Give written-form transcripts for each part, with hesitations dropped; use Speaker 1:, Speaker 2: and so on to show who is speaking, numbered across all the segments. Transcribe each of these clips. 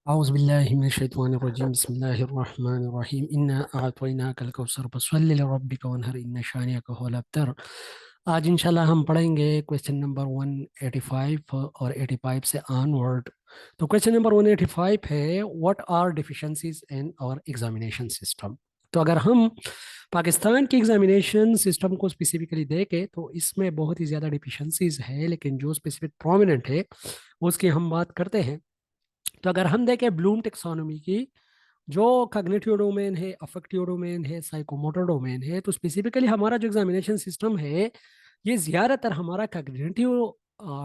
Speaker 1: औज़ुबिल्लाहि मिनश्शैतानिर्रजीम बिस्मिल्लाहिर्रहमानिर्रहीम इन्ना अअतैनाकल कौसर फसल्लि लिरब्बिका वन्हर इन्ना शानिअका हुवल अबतर। आज इंशाल्लाह हम पढ़ेंगे क्वेश्चन नंबर 185 और 85 से ऑनवर्ड। तो क्वेश्चन नंबर 185 है, what are deficiencies in our examination system. तो अगर हम पाकिस्तान के एग्जामिनेशन सिस्टम को स्पेसिफिकली देखें तो इसमें बहुत ही ज़्यादा डिफिशेंसीज है, लेकिन जो स्पेसिफिक प्रोमिनेंट है उसकी हम बात करते हैं। तो अगर हम देखें ब्लूम टेक्सोनोमी की, जो कॉग्निटिव डोमेन है, अफेक्टिव डोमेन है, साइकोमोटर डोमेन है, तो स्पेसिफिकली हमारा जो एग्जामिनेशन सिस्टम है ये ज़्यादातर हमारा कॉग्निटिव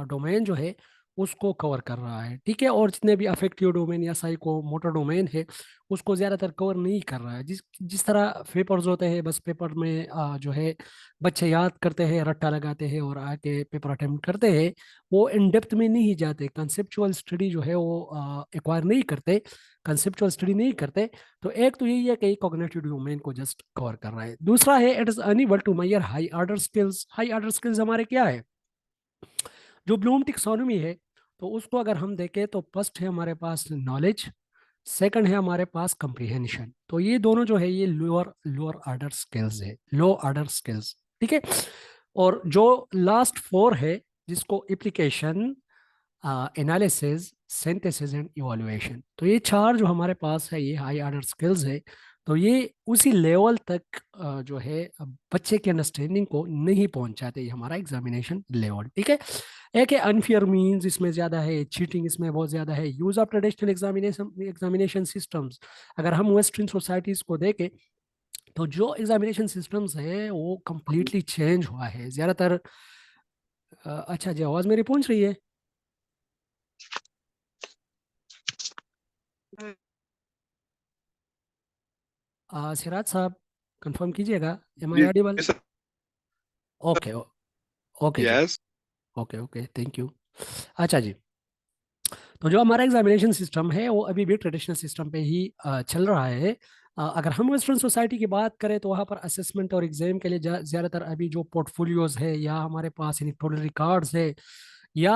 Speaker 1: डोमेन जो है उसको कवर कर रहा है, ठीक है। और जितने भी अफेक्टिव डोमेन या साइको मोटर डोमेन है उसको ज़्यादातर कवर नहीं कर रहा है। जिस जिस तरह पेपर्स होते हैं, बस पेपर में जो है बच्चे याद करते हैं, रट्टा लगाते हैं और आके पेपर अटेम्प्ट करते हैं। वो इन डेप्थ में नहीं जाते, कंसेप्चुअल स्टडी जो है वो एक्वायर नहीं करते, कंसेप्चुअल स्टडी नहीं करते। तो एक तो यही है कि कॉग्निटिव डोमेन को जस्ट कवर कर रहा है। दूसरा है, it is unable to measure high order skills. High order skills हमारे क्या है, जो ब्लूम टिक्सोनोमी है, तो उसको अगर हम देखें तो फर्स्ट है हमारे पास नॉलेज, सेकंड है हमारे पास कंप्रीहेंशन। तो ये दोनों जो है ये लोअर लोअर ऑर्डर स्किल्स है, लो ऑर्डर स्किल्स, ठीक है। और जो लास्ट फोर है, जिसको application, analysis, synthesis and evaluation, तो ये चार जो हमारे पास है ये हाई ऑर्डर स्किल्स है। तो ये उसी लेवल तक जो है बच्चे के अंडरस्टैंडिंग को नहीं पहुंचाते, ये हमारा एग्जामिनेशन लेवल, ठीक है। एक है अनफेयर मीन्स, इसमें ज़्यादा है, चीटिंग इसमें बहुत ज़्यादा है, use of traditional examination examination systems. अगर हम वेस्टर्न सोसाइटीज़ को देखें तो जो एग्जामिनेशन सिस्टम्स है वो कम्प्लीटली चेंज हुआ है ज़्यादातर। अच्छा जी, आवाज़ मेरी पहुंच रही है? सिराज साहब, कंफर्म कीजिएगा, एम आई
Speaker 2: जी
Speaker 1: ऑडिबल?
Speaker 2: सर।
Speaker 1: ओके। ओके जी।
Speaker 2: Yes.
Speaker 1: Okay okay, thank you. अच्छा जी, तो जो हमारा एग्जामिनेशन सिस्टम है वो अभी भी ट्रेडिशनल सिस्टम पे ही चल रहा है। अगर हम वेस्टर्न सोसाइटी की बात करें तो वहाँ पर असेसमेंट और एग्जाम के लिए ज़्यादातर अभी जो पोर्टफोलियोज है या हमारे पास इलेक्टोरल रिकॉर्ड्स है या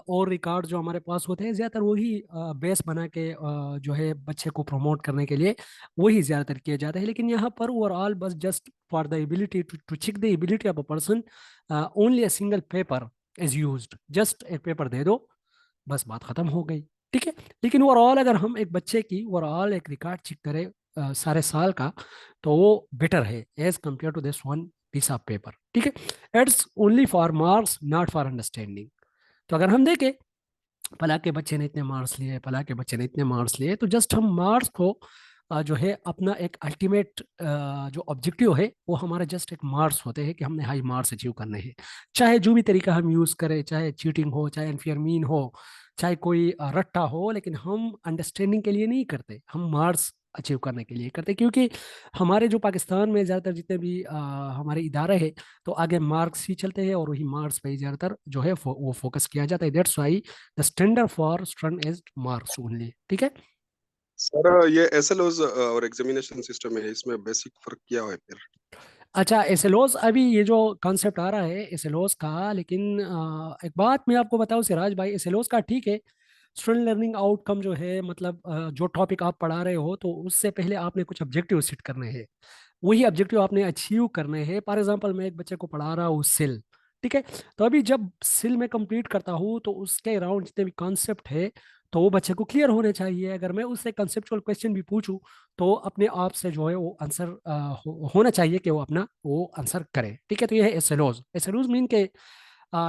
Speaker 1: और रिकॉर्ड जो हमारे पास होते हैं, ज़्यादातर वही बेस बना के जो है बच्चे को प्रमोट करने के लिए वही ज़्यादातर किए जाते हैं। लेकिन यहाँ पर ओवरऑल बस just for the ability to check the ability of a person, only a single paper is used, just एक पेपर दे दो, बस बात खत्म हो गई, ठीक है। लेकिन ओवरऑल अगर हम एक बच्चे की ओवरऑल एक रिकॉर्ड चेक करें सारे साल का, तो वो बेटर है as compare to this one piece of paper, ठीक है। It's only for marks, not for understanding. तो अगर हम देखें फला के बच्चे ने इतने मार्क्स लिए, फला के बच्चे ने इतने मार्क्स लिए, तो जस्ट हम मार्क्स को जो है अपना एक अल्टीमेट जो ऑब्जेक्टिव है वो हमारा जस्ट एक मार्क्स होते हैं कि हमने हाई मार्क्स अचीव करने हैं। चाहे जो भी तरीका हम यूज़ करें, चाहे चीटिंग हो, चाहे अनफेयर मीन हो, चाहे कोई रट्टा हो, लेकिन हम अंडरस्टैंडिंग के लिए नहीं करते, हम मार्क्स अचीव करने के लिए करते। क्योंकि हमारे जो पाकिस्तान में ज़्यादातर जितने भी हमारे इदारे हैं, तो आगे मार्क्स ही चलते हैं और वही मार्क्स पे ही ज़्यादातर जो है वो फोकस किया जाता है। That's why the standard for student is marks only, ठीक है।
Speaker 2: सर ये एसएलओज और एग्जामिनेशन सिस्टम है, इसमें बेसिक फर्क क्या है फिर?
Speaker 1: अच्छा, एसएलओस, अभी ये जो कॉन्सेप्ट आ रहा है एसएलओस का, लेकिन एक बात मैं आपको बताऊं सिराज भाई, एसएलओस का ठीक है, स्टूडेंट लर्निंग आउटकम जो है, मतलब जो टॉपिक आप पढ़ा रहे हो तो उससे पहले आपने कुछ ऑब्जेक्टिव सेट करने हैं, वही ऑब्जेक्टिव आपने अचीव करने हैं। फॉर एग्जांपल मैं एक बच्चे को पढ़ा रहा हूँ सिल, ठीक है। तो अभी जब सिल में कंप्लीट करता हूँ तो उसके अराउंड जितने भी कॉन्सेप्ट है तो वो बच्चे को क्लियर होने चाहिए। अगर मैं उससे कंसेप्चुअल क्वेश्चन भी पूछूं तो अपने आप से जो है वो आंसर होना चाहिए कि वो अपना वो आंसर करे, ठीक है। तो ये है एसएलओज। एसएलओज मीन के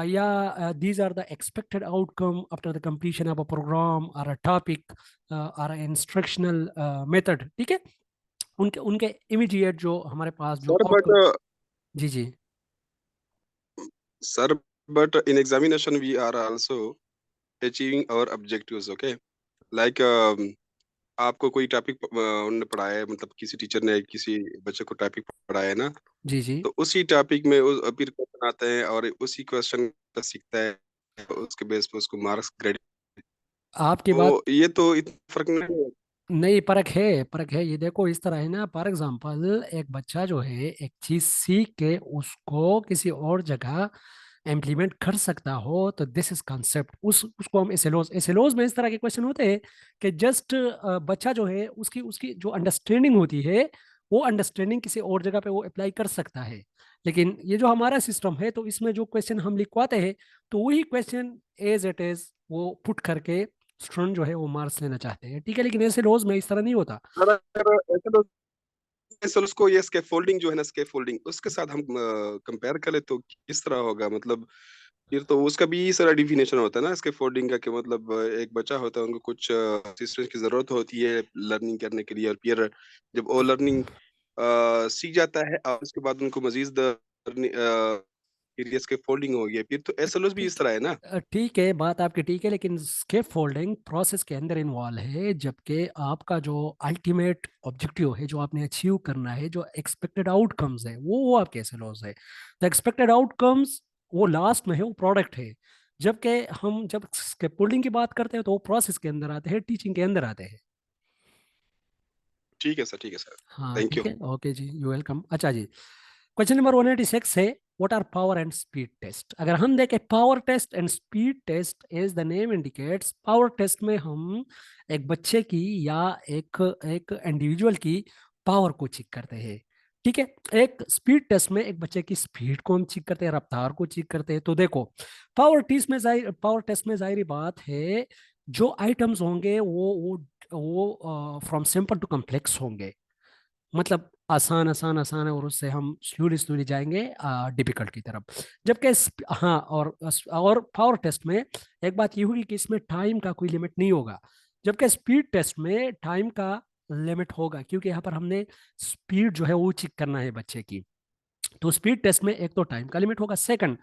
Speaker 1: या these are the expected outcome after the completion of a program or a topic or an instructional method, ठीक है। उनके उनके इमीडिएट जो हमारे पास जो
Speaker 2: सर बट
Speaker 1: आउटकम। जी जी।
Speaker 2: Sir but in examination we are also achieving our objectives, okay? Like आपको कोई टॉपिक उन्होंने पढ़ाया है, मतलब किसी टीचर ने किसी बच्चे को टॉपिक पढ़ाया है ना,
Speaker 1: जी जी।
Speaker 2: तो उसी टॉपिक में फिर क्वेश्चन आते हैं और उसी क्वेश्चन का सीखता है, उसके बेस पे उसको मार्क्स ग्रेड।
Speaker 1: आपकी बात,
Speaker 2: तो ये तो इतना फर्क नहीं है।
Speaker 1: नहीं, परख है, परख है। ये देखो इस तरह है ना, फॉर एग्जांपल एक बच्चा जो है एक चीज सीख के उसको किसी और जगह इम्प्लीमेंट कर सकता हो, तो दिस इज कॉन्सेप्ट, उस उसको हम एसएलओज में इस तरह के क्वेश्चन होते हैं कि जस्ट बच्चा जो है उसकी उसकी जो अंडरस्टैंडिंग होती है, वो अंडरस्टैंडिंग किसी और जगह पे वो अप्लाई कर सकता है। लेकिन ये जो हमारा सिस्टम है, तो इसमें जो क्वेश्चन हम लिखवाते हैं, तो वही क्वेश्चन एज इट इज वो पुट करके स्टूडेंट जो है वो मार्क्स लेना चाहते हैं, ठीक है। लेकिन ऐसे रोज में इस तरह नहीं होता।
Speaker 2: सर अगर ऐसे तो सर उसको ये स्कैफोल्डिंग जो है ना, स्कैफोल्डिंग उसके साथ हम कंपेयर करें तो किस तरह होगा? मतलब फिर तो उसका भी इस तरह डिफिनेशन होता है ना स्कैफोल्डिंग का, कि मतलब एक बच्चा होता है, उनको कुछ असिस्टेंस की जरूरत होती है लर्निंग करने के लिए, और फिर जब वो लर्निंग सीख जाता है और उसके बाद उनको मजीद फिर ये स्कैफोल्डिंग हो गया, फिर तो एसएलओस भी इस
Speaker 1: ठीक
Speaker 2: तरह है ना?
Speaker 1: ठीक है, बात आपकी ठीक है, लेकिन स्केप फोल्डिंग प्रोसेस के अंदर इन्वॉल्व है, जबकि आपका जो अल्टीमेट ऑब्जेक्टिव है, जो आपने अचीव करना है, जो एक्सपेक्टेड आउटकम्स है, वो आपके ऐसे लॉस है। तो एक्सपेक्टेड आउटकम्स वो लास्ट में है, वो प्रोडक्ट है। जबकि हम जब स्केप फोल्डिंग की बात करते हैं, तो वो प्रोसेस के अंदर आते हैं, टीचिंग के अंदर आते हैं।
Speaker 2: ठीक है सर, ठीक है सर।
Speaker 1: हाँ
Speaker 2: थैंक यू।
Speaker 1: ठीक है, ओके जी, यू वेलकम। अच्छा जी, क्वेश्चन नंबर 186 है, what are power and speed test. अगर हम देखें power test and speed test, as the name indicates, power test में हम एक बच्चे की या एक एक इंडिविजुअल की पावर को चेक करते हैं, ठीक है। एक स्पीड टेस्ट में एक बच्चे की स्पीड को हम चेक करते हैं, रफ्तार को चेक करते हैं। तो देखो, पावर टेस्ट में जाहिर बात है, जो आइटम्स होंगे वो फ्रॉम सिंपल टू कॉम्प्लेक्स होंगे, मतलब आसान आसान आसान है, और उससे हम स्लोली स्लोली जाएंगे डिफिकल्ट की तरफ। जबकि हाँ, और पावर टेस्ट में एक बात ये होगी कि इसमें टाइम का कोई लिमिट नहीं होगा, जबकि स्पीड टेस्ट में टाइम का लिमिट होगा, क्योंकि यहाँ पर हमने स्पीड जो है वो चेक करना है बच्चे की। तो स्पीड टेस्ट में एक तो टाइम का लिमिट होगा, सेकंड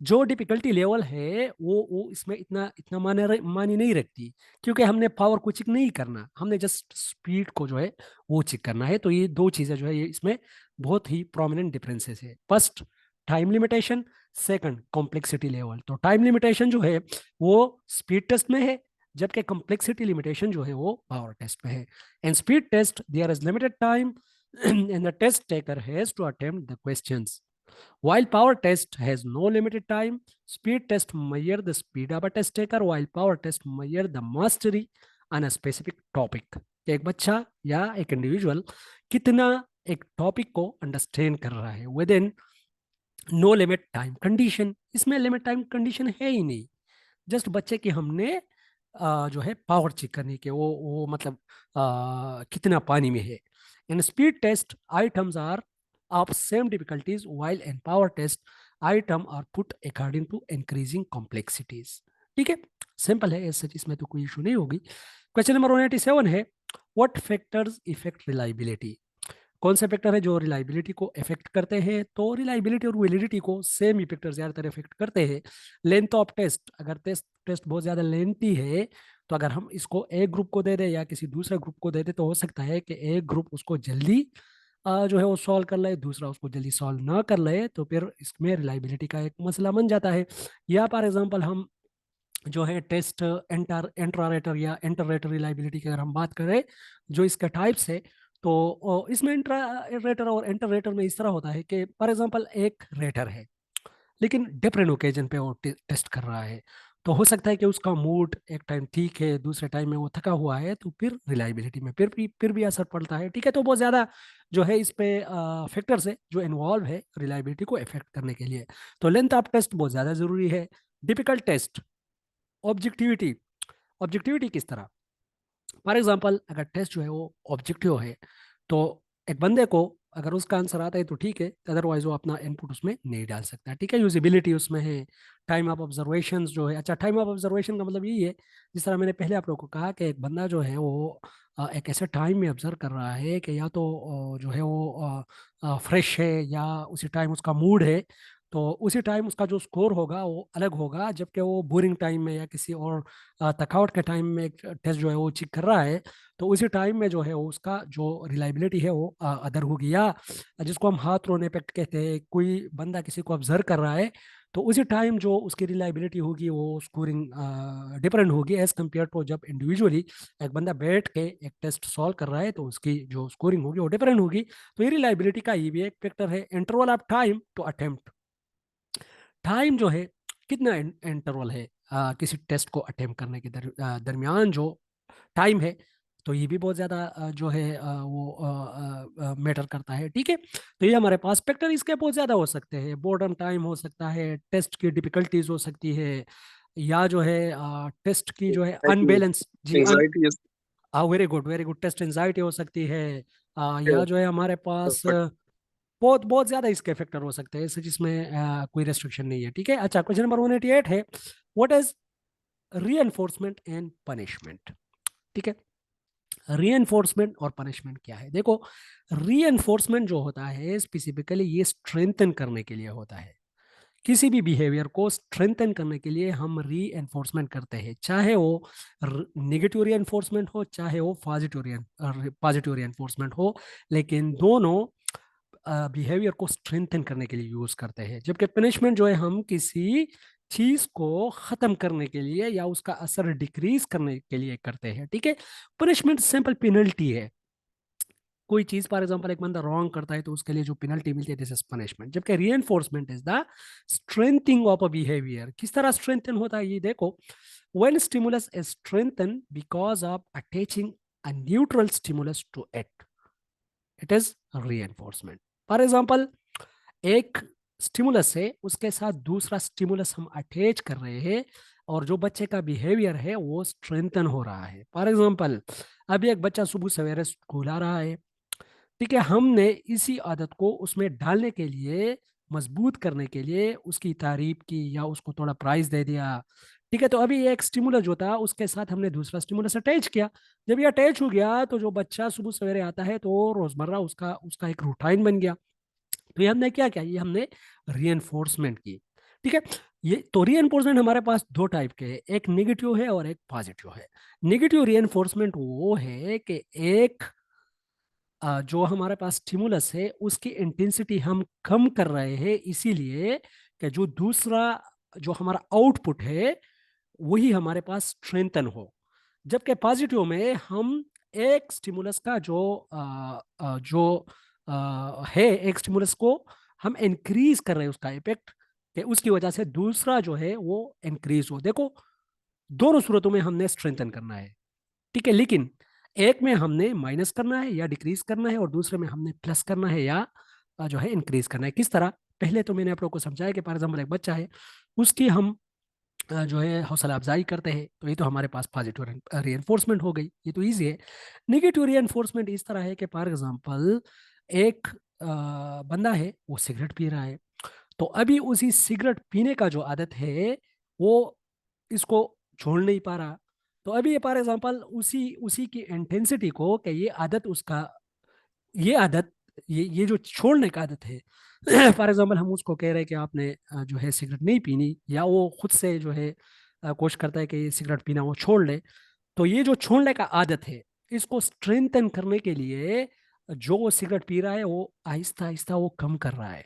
Speaker 1: जो डिफिकल्टी लेवल है वो इसमें इतना इतना मानी नहीं रखती, क्योंकि हमने पावर को चेक नहीं करना, हमने जस्ट स्पीड को जो है वो चेक करना है। तो ये दो चीजें जो है ये इसमें बहुत ही प्रोमिनेंट डिफरेंसेस है। First time limitation, second complexity level. तो टाइम लिमिटेशन जो है वो स्पीड टेस्ट में है, जबकि कॉम्प्लेक्सिटी लिमिटेशन जो है वो पावर टेस्ट में है। In speed test there is limited time and the test taker has to attempt the questions. While power test has no limited time, speed test measure the speed of a test taker, while power test measure the mastery on a specific topic. एक बच्चा या एक individual कितना एक topic को understand कर रहा है within no limit time condition. इसमें लिमिट टाइम कंडीशन है ही नहीं, जस्ट बच्चे की हमने जो है पावर चेक करने के वो मतलब कितना पानी में है। In speed test items are of same difficulties, while in power test item are put according to increasing complexities। ठीक है, सिंपल है ऐसे, इसमें तो कोई इशू नहीं होगी। क्वेश्चन नंबर 187 है, व्हाट फैक्टर्स इफेक्ट रिलायबिलिटी। कौन से फैक्टर है जो रिलायबिलिटी को इफेक्ट करते हैं? तो रिलायबिलिटी और वैलिडिटी को सेम ही फैक्टर ज्यादातर इफेक्ट करते हैं। लेंथ ऑफ टेस्ट, अगर टेस्ट टेस्ट बहुत ज्यादा लेंथी है, तो अगर हम इसको एक ग्रुप को दे दें या किसी दूसरे ग्रुप को दे दें, तो हो सकता है कि एक ग्रुप उसको जल्दी जो है वो सॉल्व कर ले, दूसरा उसको जल्दी सॉल्व ना कर ले, तो फिर इसमें रिलायबिलिटी का एक मसला बन जाता है। या फॉर एग्जांपल हम जो है टेस्ट इंट्रारेटर या इंटररेटर रिलायबिलिटी की अगर हम बात करें, जो इसका टाइप्स है, तो इसमें इंट्रारेटर और इंटररेटर में इस तरह होता है कि फॉर एग्जांपल एक रेटर है, लेकिन डिफरेंट ओकेजन पे वो टेस्ट कर रहा है, तो हो सकता है कि उसका मूड एक टाइम ठीक है, दूसरे टाइम में वो थका हुआ है, तो फिर रिलायबिलिटी में फिर भी असर पड़ता है, ठीक है। तो बहुत ज़्यादा जो है इस पे फैक्टर्स है जो इन्वॉल्व है रिलायबिलिटी को इफेक्ट करने के लिए। तो लेंथ ऑफ टेस्ट बहुत ज़्यादा जरूरी है। डिफिकल्ट टेस्ट, ऑब्जेक्टिविटी, ऑब्जेक्टिविटी किस तरह, फॉर एग्जाम्पल अगर टेस्ट जो है वो ऑब्जेक्टिव है, तो एक बंदे को अगर उसका आंसर आता है तो ठीक है, अदरवाइज वो अपना इनपुट उसमें नहीं डाल सकता, ठीक है। यूजिबिलिटी उसमें है। टाइम ऑफ ऑब्जर्वेशन जो है, अच्छा टाइम ऑफ ऑब्जर्वेशन का मतलब यही है, जिस तरह मैंने पहले आप लोगों को कहा कि एक बंदा जो है वो एक ऐसे टाइम में ऑब्जर्व कर रहा है कि या तो जो है वो फ्रेश है या उसी टाइम उसका मूड है, तो उसी टाइम उसका जो स्कोर होगा वो अलग होगा, जबकि वो बोरिंग टाइम में या किसी और थकावट के टाइम में एक टेस्ट जो है वो चेक कर रहा है, तो उसी टाइम में जो है वो उसका जो रिलायबिलिटी है वो अदर होगी। या जिसको हम हाथ रोने पे कहते हैं, कोई बंदा किसी को ऑब्जर्व कर रहा है, तो उसी टाइम जो उसकी रिलायबिलिटी होगी वो स्कोरिंग डिफरेंट होगी एज कम्पेयर टू जब इंडिविजुअली एक बंदा बैठ के एक टेस्ट सॉल्व कर रहा है, तो उसकी जो स्कोरिंग होगी वो डिफरेंट होगी। तो ये रिलायबिलिटी का ये भी एक फैक्टर है। Interval of time to attempt, time जो है कितना इंटरवल है किसी टेस्ट को अटेम्प्ट करने के दरमियान जो टाइम है, तो ये भी बहुत ज़्यादा जो है वो मैटर करता है। ठीक है, तो ये हमारे पास फैक्टर इसके बहुत ज़्यादा हो सकते हैं। बोर्डम टाइम हो सकता है, टेस्ट की डिफिकल्टीज हो सकती है, या जो है टेस्ट की जो है अनबैलेंस जी
Speaker 2: anxiety is
Speaker 1: very good very good, test anxiety हो सकती है, या जो है हमारे पास बहुत बहुत ज्यादा इसके फैक्टर हो सकते हैं ऐसे जिसमें कोई रेस्ट्रिक्शन नहीं है। ठीक है, अच्छा, क्वेश्चन नंबर 188 है, व्हाट इज रीएनफोर्समेंट एंड पनिशमेंट। ठीक है, रीएनफोर्समेंट और पनिशमेंट क्या है? देखो, रीएनफोर्समेंट जो होता है स्पेसिफिकली ये स्ट्रेंथन करने के लिए होता है। किसी भी बिहेवियर को स्ट्रेंथन करने के लिए हम री एनफोर्समेंट करते हैं, चाहे वो नेगेटिव री एनफोर्समेंट हो, चाहे वो पॉजिटिव री एनफोर्समेंट हो, लेकिन दोनों बिहेवियर को स्ट्रेंथन करने के लिए यूज करते हैं। जबकि पनिशमेंट जो है हम किसी चीज को खत्म करने के लिए या उसका असर डिक्रीज करने के लिए करते हैं। ठीक है, पनिशमेंट सिंपल पेनल्टी है। कोई चीज फॉर एग्जांपल एक बंदा रॉन्ग करता है तो उसके लिए जो पेनल्टी मिलती है दिस इज पनिशमेंट। जबकि reinforcement is the strengthening of a behaviour. किस तरह स्ट्रेंथन होता है ये देखो, when stimulus is strengthened because of attaching a neutral stimulus to it is reinforcement. For example एक स्टिमुलस है, उसके साथ दूसरा स्टिमुलस हम अटैच कर रहे हैं और जो बच्चे का बिहेवियर है वो स्ट्रेंथन हो रहा है। फॉर एग्जांपल अभी एक बच्चा सुबह सवेरे स्कूल आ रहा है, ठीक है, हमने इसी आदत को उसमें डालने के लिए, मजबूत करने के लिए उसकी तारीफ की या उसको थोड़ा प्राइज दे दिया। ठीक है, तो अभी एक स्टिमुलस जो था उसके साथ हमने दूसरा स्टिमुलस अटैच किया। जब ये अटैच हो गया तो जो बच्चा सुबह सवेरे आता है तो रोजमर्रा उसका उसका एक रूटाइन बन गया। तो ये हमने क्या किया, ये हमने रीएनफोर्समेंट की। ठीक है, ये तो रीएनफोर्समेंट हमारे पास दो टाइप के हैं, एक नेगेटिव है और एक पॉजिटिव है। नेगेटिव रीएनफोर्समेंट वो है कि एक जो हमारे पास स्टिमुलस है उसकी इंटेंसिटी हम कम कर रहे हैं, इसीलिए कि जो दूसरा जो हमारा आउटपुट है वही हमारे पास स्ट्रेंथन हो। जबकि पॉजिटिव में हम एक स्टिमुलस का जो है, एक स्टिमुलस को हम इंक्रीज कर रहे हैं उसका इफेक्ट, कि उसकी वजह से दूसरा जो है वो इंक्रीज हो। देखो, दोनों सूरतों में हमने स्ट्रेंथन करना है। ठीक है, लेकिन एक में हमने माइनस करना है या डिक्रीज करना है और दूसरे में हमने प्लस करना है या जो है इंक्रीज करना है। किस तरह? पहले तो मैंने आप लोग को समझाया कि फॉर एग्जाम्पल एक बच्चा है, उसकी हम जो है हौसला अफजाई करते हैं, तो ये तो हमारे पास पॉजिटिव रीएनफोर्समेंट हो गई, ये तो ईजी है। नेगेटिव रीएनफोर्समेंट इस तरह है कि फॉर एग्जाम्पल एक बंदा है वो सिगरेट पी रहा है, तो अभी उसी सिगरेट पीने का जो आदत है वो इसको छोड़ नहीं पा रहा। तो अभी ये फॉर एग्जाम्पल उसी उसी की इंटेंसिटी को कि ये आदत उसका, ये आदत, ये जो छोड़ने का आदत है फॉर एग्जाम्पल हम उसको कह रहे हैं कि आपने जो है सिगरेट नहीं पीनी, या वो खुद से जो है कोशिश करता है कि ये सिगरेट पीना वो छोड़ ले। तो ये जो छोड़ने का आदत है इसको स्ट्रेंथन करने के लिए जो वो सिगरेट पी रहा है वो आहिस्ता आहिस्ता वो कम कर रहा है।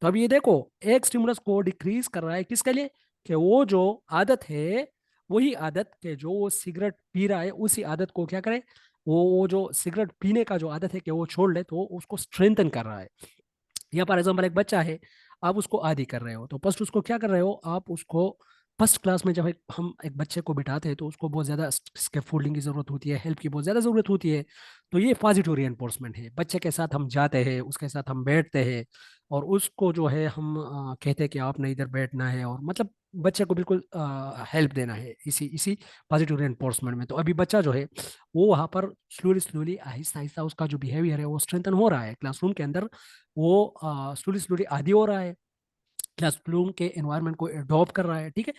Speaker 1: तो अब ये देखो, एक स्टिमुलस को डिक्रीज कर रहा है किसके लिए, कि वो जो आदत है, वही आदत के जो वो सिगरेट पी रहा है उसी आदत को क्या करे, वो जो सिगरेट पीने का जो आदत है कि वो छोड़ ले, तो उसको स्ट्रेंथन कर रहा है। या फॉर एग्जाम्पल एक बच्चा है, आप उसको आदि कर रहे हो, तो फर्स्ट उसको क्या कर रहे हो, आप उसको फर्स्ट क्लास में जब हम एक बच्चे को बिठाते हैं तो उसको बहुत ज़्यादा स्कैफोल्डिंग की ज़रूरत होती है, हेल्प की बहुत ज़्यादा ज़रूरत होती है। तो ये पॉजिटिव रीइंफोर्समेंट है, बच्चे के साथ हम जाते हैं, उसके साथ हम बैठते हैं और उसको जो है हम कहते हैं कि आपने इधर बैठना है, और मतलब बच्चे को बिल्कुल हेल्प देना है इसी इसी पॉजिटिव रीइंफोर्समेंट में। तो अभी बच्चा जो है वो वहाँ पर स्लोली स्लोली आहिस्ता आहिस्ता उसका जो बिहेवियर है वो स्ट्रेंथन हो रहा है क्लासरूम के अंदर, वो स्लोली स्लोली आदी हो रहा है, क्लासरूम के एनवायरनमेंट को अडॉप्ट कर रहा है। ठीक है,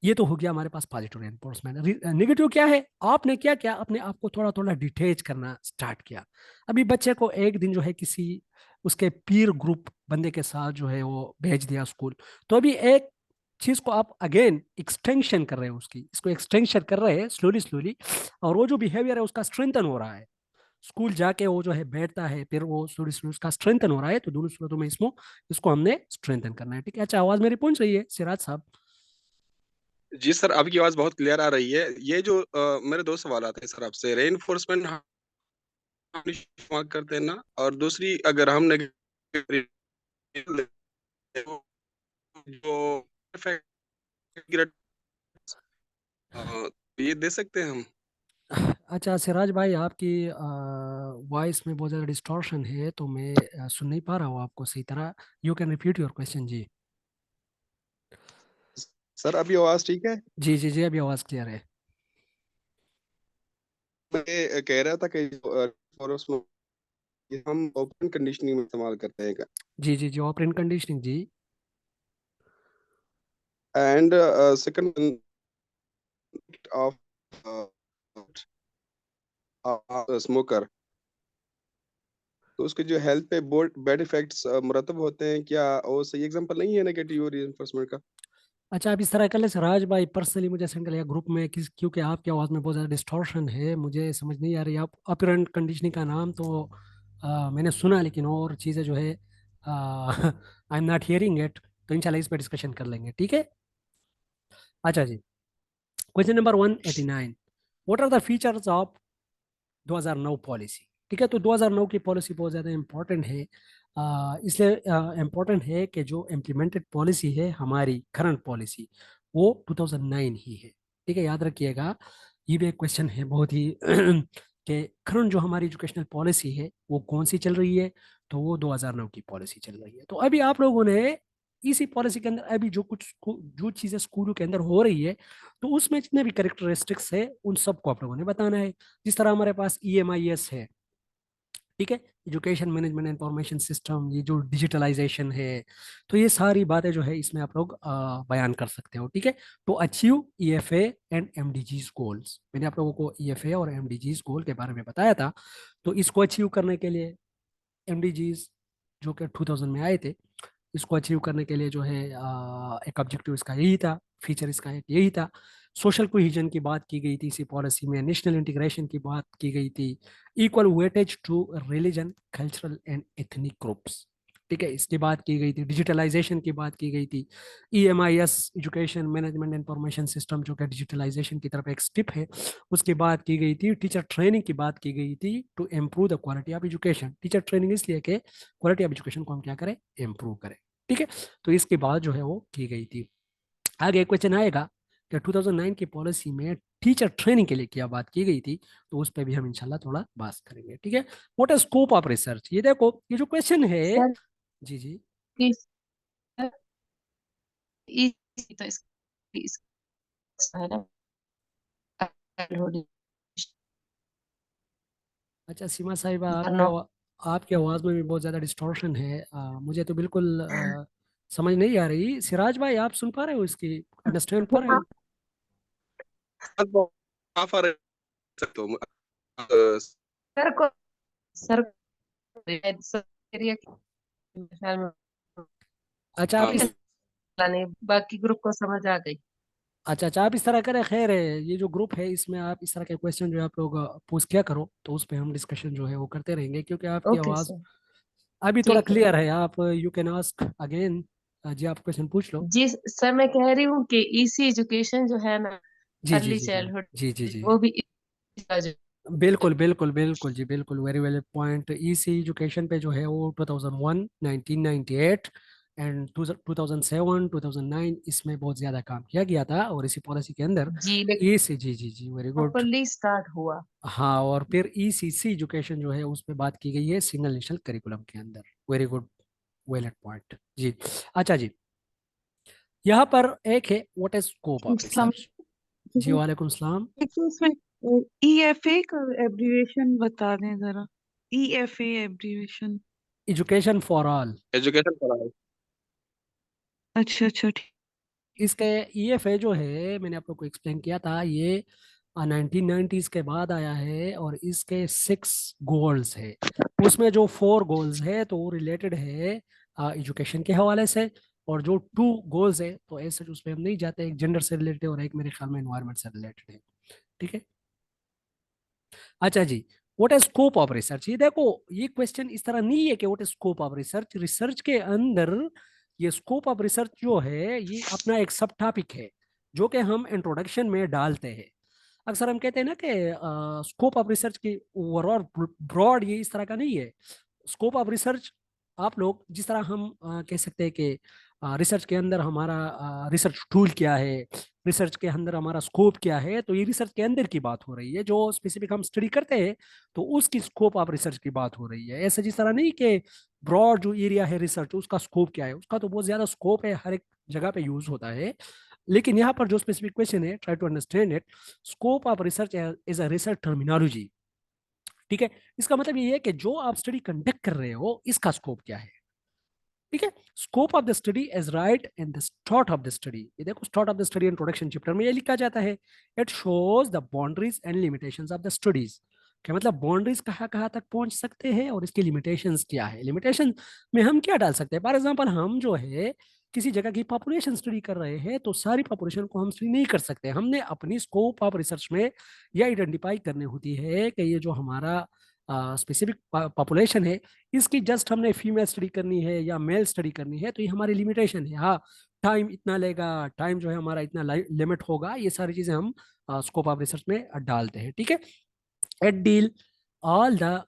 Speaker 1: ये तो हो गया हमारे पास पॉजिटिव एनफोर्समेंट। नेगेटिव क्या है, आपने क्या किया, अपने आप को थोड़ा थोड़ा डिटेच करना स्टार्ट किया। अभी बच्चे को एक दिन जो है किसी उसके पीर ग्रुप बंदे के साथ जो है वो भेज दिया स्कूल, तो अभी एक चीज को आप अगेन एक्सटेंशन कर रहे हैं, उसकी इसको एक्सटेंशन कर रहे हैं स्लोली स्लोली, और वो जो बिहेवियर है उसका स्ट्रेंथन हो रहा है। स्कूल जाके वो जो है बैठता है, फिर वो स्टूडेंट स्टूडेंट्स का स्ट्रेंथन हो रहा है, तो दोनों सूरतों में इसको इसको हमने स्ट्रेंथन करना है। ठीक है, अच्छा, आवाज मेरी पहुंच रही है सिराज साहब?
Speaker 2: जी सर, आपकी आवाज बहुत क्लियर आ रही है। ये जो मेरे दो सवाल आते हैं सर आपसे। रेनफोर्समेंट हम मार्क करते हैं ना, और दूसरी अगर हम जो perfect, ये दे सकते हैं हम?
Speaker 1: अच्छा सिराज भाई, आपकी वॉइस में बहुत ज़्यादा डिस्टॉर्शन है, तो मैं सुन नहीं पा रहा हूँ आपको सही तरह। You can repeat your question जी।
Speaker 2: सर अभी आवाज ठीक है?
Speaker 1: जी जी जी, अभी आवाज़ क्लियर है।
Speaker 2: मैं कह रहा था कि फॉरेस्ट में हम ओपन कंडीशनिंग में इस्तेमाल करते हैं,
Speaker 1: जी जी जी, ऑपरेंट कंडीशनिंग जी।
Speaker 2: एंड सेकंड ऑफ स्मोकर, तो उसके जो हेल्थ पे बहुत बैड इफेक्ट्स मुरतब होते हैं, क्या वो सही एग्जांपल नहीं है नेगेटिव रीइंफोर्समेंट का?
Speaker 1: अच्छा, आप इस तरह कर ले राज भाई, पर्सनली मुझे सेंड कर लिया ग्रुप में, क्योंकि आपकी आवाज़ में बहुत ज़्यादा डिस्टॉर्शन है, मुझे समझ नहीं आ रही। आप ऑपरेंट कंडीशनिंग का नाम तो मैंने सुना, लेकिन और चीज़ें जो है I am not hearing it. तो इंशाल्लाह इस पर डिस्कशन कर लेंगे, ठीक है। अच्छा जी, question number 189, what are the features of 2009 policy. ठीक है, तो 2009 की पॉलिसी बहुत ज़्यादा इंपॉर्टेंट है। इसलिए इम्पोर्टेंट है कि जो इम्प्लीमेंटेड पॉलिसी है हमारी करंट पॉलिसी, वो 2009 ही है। ठीक है, याद रखिएगा, ये भी एक क्वेश्चन है बहुत ही कि करंट जो हमारी एजुकेशनल पॉलिसी है वो कौन सी चल रही है। तो वो 2009 की पॉलिसी चल रही है। तो अभी आप लोगों ने इसी पॉलिसी के अंदर अभी जो चीज़ें स्कूलों के अंदर हो रही है, तो उसमें जितने भी करेक्टरिस्टिक्स है उन सबको आप लोगों ने बताना है। जिस तरह हमारे पास EMIS है, ठीक है, एजुकेशन मैनेजमेंट इंफॉर्मेशन सिस्टम, ये जो डिजिटलाइजेशन है, तो ये सारी बातें जो है इसमें आप लोग बयान कर सकते हो। ठीक है, तो achieve EFA and MDGs goals, मैंने आप लोगों को EFA और MDGs गोल के बारे में बताया था। तो इसको अचीव करने के लिए MDGs जो कि 2000 में आए थे, इसको अचीव करने के लिए जो है एक ऑब्जेक्टिव इसका यही था, फीचर इसका एक यही था। सोशल कोहिजन की बात की गई थी इसी पॉलिसी में, नेशनल इंटीग्रेशन की बात की गई थी, equal weightage to religion cultural and ethnic groups. ठीक है, इसकी बात की गई थी, डिजिटलाइजेशन की बात की गई थी, EMIS education management information system जो कि डिजिटलाइजेशन की तरफ एक स्टेप है, उसकी बात की गई थी, टीचर ट्रेनिंग की बात की गई थी, to improve the quality of education. Teacher training इसलिए कि क्वालिटी ऑफ एजुकेशन को हम क्या करें, इम्प्रूव करें। ठीक है, तो इसके बाद जो है वो की गई थी। आगे क्वेश्चन आएगा कि 2009 की पॉलिसी में टीचर ट्रेनिंग के लिए क्या बात की गई थी, तो उस पर भी हम इंशाल्लाह थोड़ा बात करेंगे। ठीक है, what is scope of research, ये देखो ये जो क्वेश्चन है।
Speaker 3: सर
Speaker 1: जी जी।
Speaker 3: इस तो इस है ना।
Speaker 1: अच्छा सीमा साहिबा,
Speaker 3: नो
Speaker 1: आपकी आवाज़ में भी बहुत ज़्यादा डिस्टॉर्शन है। मुझे तो बिल्कुल समझ नहीं आ रही। सिराज भाई, आप सुन पा रहे हो, इसकी अंडरस्टैंड पा रहे हो?
Speaker 2: आप आ रहे तो
Speaker 3: सर को सर सर एरिया ख्याल में
Speaker 1: अच्छा आप इस
Speaker 3: नहीं, बाकी ग्रुप को समझ आ गई।
Speaker 1: अच्छा अच्छा, आप इस तरह करें, खैर है, ये जो ग्रुप है इसमें आप इस तरह के क्वेश्चन जो है आप लोग पूछ किया करो, तो उस पर हम डिस्कशन जो है वो करते रहेंगे, क्योंकि आपकी
Speaker 3: ओके
Speaker 1: आवाज़
Speaker 3: सर,
Speaker 1: अभी थोड़ा
Speaker 3: ठीक है।
Speaker 1: क्लियर है। आप यू कैन आस्क अगेन। जी, आप क्वेश्चन पूछ लो।
Speaker 3: जी सर, मैं कह रही हूँ कि इसी एजुकेशन जो है ना,
Speaker 1: जी जी
Speaker 3: अर्ली
Speaker 1: जी जी
Speaker 3: चाइल्डहुड,
Speaker 1: जी जी जी,
Speaker 3: वो भी इसका जो
Speaker 1: बिल्कुल बिल्कुल बिल्कुल जी, बिल्कुल वेरी वेल पॉइंट। इसी एजुकेशन पे जो है वो 2001, 1998 एंड 2007, 2009 इसमें बहुत ज़्यादा काम किया गया था, और इसी पॉलिसी के अंदर
Speaker 3: जी लेकिन
Speaker 1: इसी, जी जी जी, वेरी गुड।
Speaker 3: प्रॉपरली स्टार्ट हुआ।
Speaker 1: हाँ, और फिर ECC एजुकेशन जो है उस पर बात की गई है सिंगल नेशनल करिकुलम के अंदर। Very good, well at point जी। अच्छा जी, यहाँ पर एक है what is scope of
Speaker 4: Islam
Speaker 1: research. जी वालेकुम सलाम।
Speaker 4: एक तो उसमें EFA का एब्रीविएशन बता दें जरा। EFA abbreviation.
Speaker 1: Education for all.
Speaker 2: Education कराओ।
Speaker 4: अच्छा अच्छा ठीक।
Speaker 1: इसके EFA जो है मैंने आप लोग को एक्सप्लेन किया था, ये 1990s के बाद आया है, और इसके 6 गोल्स है। उसमें जो 4 गोल्स है तो वो रिलेटेड है एजुकेशन के हवाले से, और जो 2 गोल्स है तो ऐसे उस पर हम नहीं जाते, एक जेंडर से रिलेटेड और एक मेरे ख्याल में एनवायरमेंट से रिलेटेड है। ठीक है। अच्छा जी, what is scope of research, ये देखो ये क्वेश्चन इस तरह नहीं है कि what is scope of research. Research के अंदर ये स्कोप ऑफ रिसर्च जो है ये अपना एक सब टॉपिक है, जो कि हम इंट्रोडक्शन में डालते हैं। अक्सर हम कहते हैं ना कि स्कोप ऑफ रिसर्च की ओवरऑल ब्रॉड ये इस तरह का नहीं है। स्कोप ऑफ रिसर्च आप लोग जिस तरह हम कह सकते हैं कि रिसर्च के अंदर हमारा रिसर्च टूल क्या है, रिसर्च के अंदर हमारा स्कोप क्या है, तो ये रिसर्च के अंदर की बात हो रही है, जो स्पेसिफिक हम स्टडी करते हैं तो उसकी स्कोप ऑफ रिसर्च की बात हो रही है। ऐसा जिस तरह नहीं कि ब्रॉड जो एरिया है रिसर्च उसका स्कोप क्या है, उसका तो बहुत ज्यादा स्कोप है, हर एक जगह पे यूज होता है। लेकिन यहाँ पर जो स्पेसिफिक क्वेश्चन है, try to understand it, scope of research is a research terminology. ठीक है, इसका मतलब ये है कि जो आप स्टडी कंडक्ट कर रहे हो इसका स्कोप क्या है। ठीक है, scope of the study is right in the start of the study. ये देखो start of the study introduction chapter में ये लिखा जाता है, it shows the boundaries and limitations of the studies. क्या मतलब बाउंड्रीज कहाँ कहाँ तक पहुंच सकते हैं और इसकी लिमिटेशंस क्या है। लिमिटेशन में हम क्या डाल सकते हैं, फॉर एग्जांपल हम जो है किसी जगह की पॉपुलेशन स्टडी कर रहे हैं तो सारी पॉपुलेशन को हम स्टडी नहीं कर सकते। हमने अपनी स्कोप ऑफ रिसर्च में यह आइडेंटिफाई करनी होती है कि ये जो हमारा स्पेसिफिक पॉपुलेशन है इसकी जस्ट हमने फीमेल स्टडी करनी है या मेल स्टडी करनी है, तो ये हमारी लिमिटेशन है। हाँ, टाइम इतना लेगा, टाइम जो है हमारा इतना लिमिट होगा, ये सारी चीजें हम स्कोप ऑफ रिसर्च में डालते हैं। ठीक है, at deal all the